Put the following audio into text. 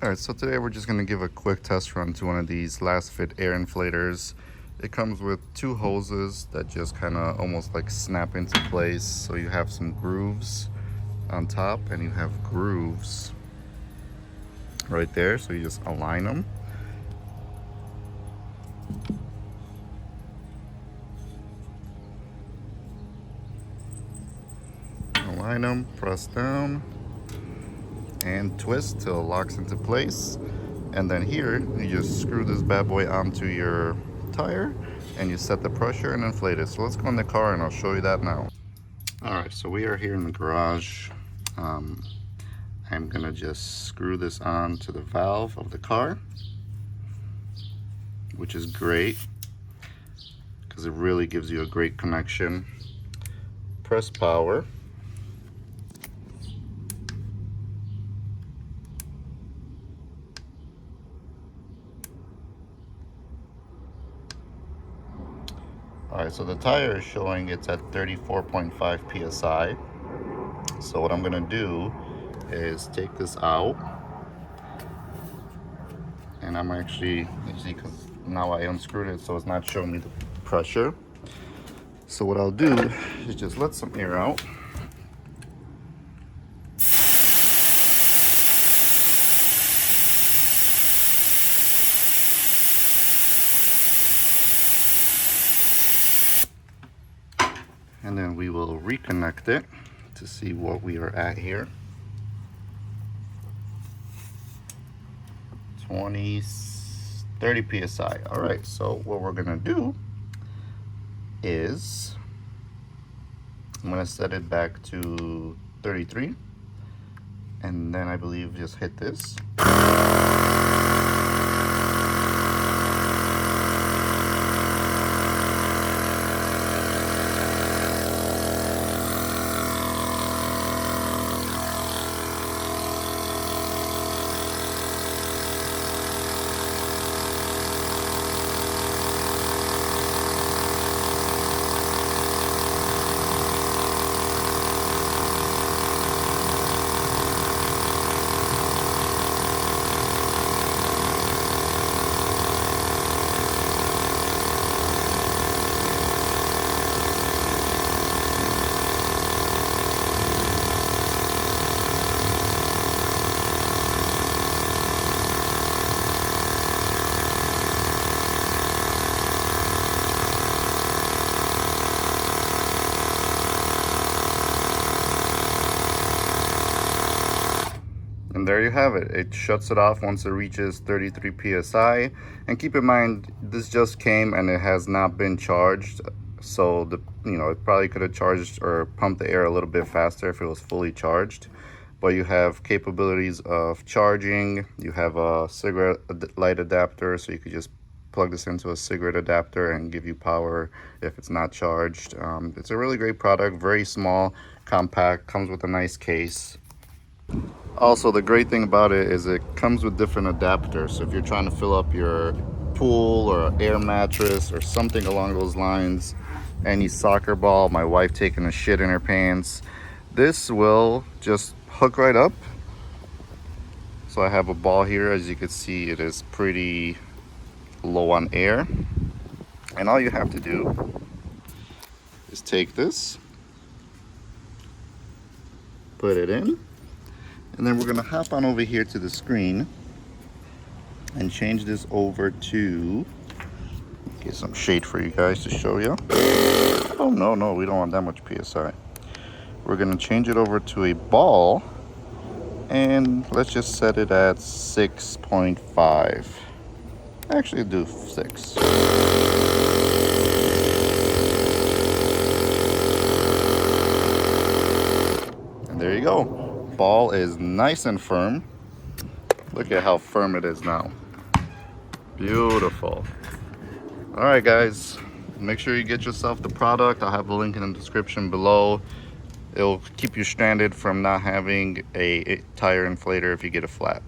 Alright, so today we're just going to give a quick test run to one of these LasFit air inflators. It comes with two hoses that just kind of almost like snap into place. So you have some grooves on top and you have grooves right there. So you just align them. Align them, press down, and twist till it locks into place. And then here you just screw this bad boy onto your tire and you set the pressure and inflate it. So let's go in the car and I'll show you that now. All right, so we are here in the garage. I'm gonna just screw this on to the valve of the car, which is great because it really gives you a great connection. Press power. All right, so the tire is showing it's at 34.5 psi. So what I'm gonna do is take this out, and I'm actually, you see, because now I unscrewed it, so it's not showing me the pressure. So what I'll do is just let some air out. And then we will reconnect it to see what we are at here. 30 psi. All right, so what we're gonna do is I'm gonna set it back to 33, and then I believe just hit this. And there you have it. It shuts it off once it reaches 33 psi. And keep in mind, this just came and it has not been charged. So it probably could have charged or pumped the air a little bit faster if it was fully charged. But you have capabilities of charging. You have a cigarette light adapter, so you could just plug this into a cigarette adapter and give you power if it's not charged. It's a really great product, very small, compact, comes with a nice case. Also, the great thing about it is it comes with different adapters. So if you're trying to fill up your pool or an air mattress or something along those lines, any soccer ball, my wife taking a shit in her pants, this will just hook right up. So I have a ball here. As you can see, it is pretty low on air. And all you have to do is take this, put it in, and then we're gonna hop on over here to the screen and change this over to, get some shade for you guys to show you. Oh no, we don't want that much PSI. We're gonna change it over to a ball, and let's just set it at 6.5. Actually do 6. And there you go. Ball is nice and firm. Look at how firm it is now. Beautiful. All right, guys, make sure you get yourself the product. I'll have a link in the description below. It'll keep you stranded from not having a tire inflator if you get a flat.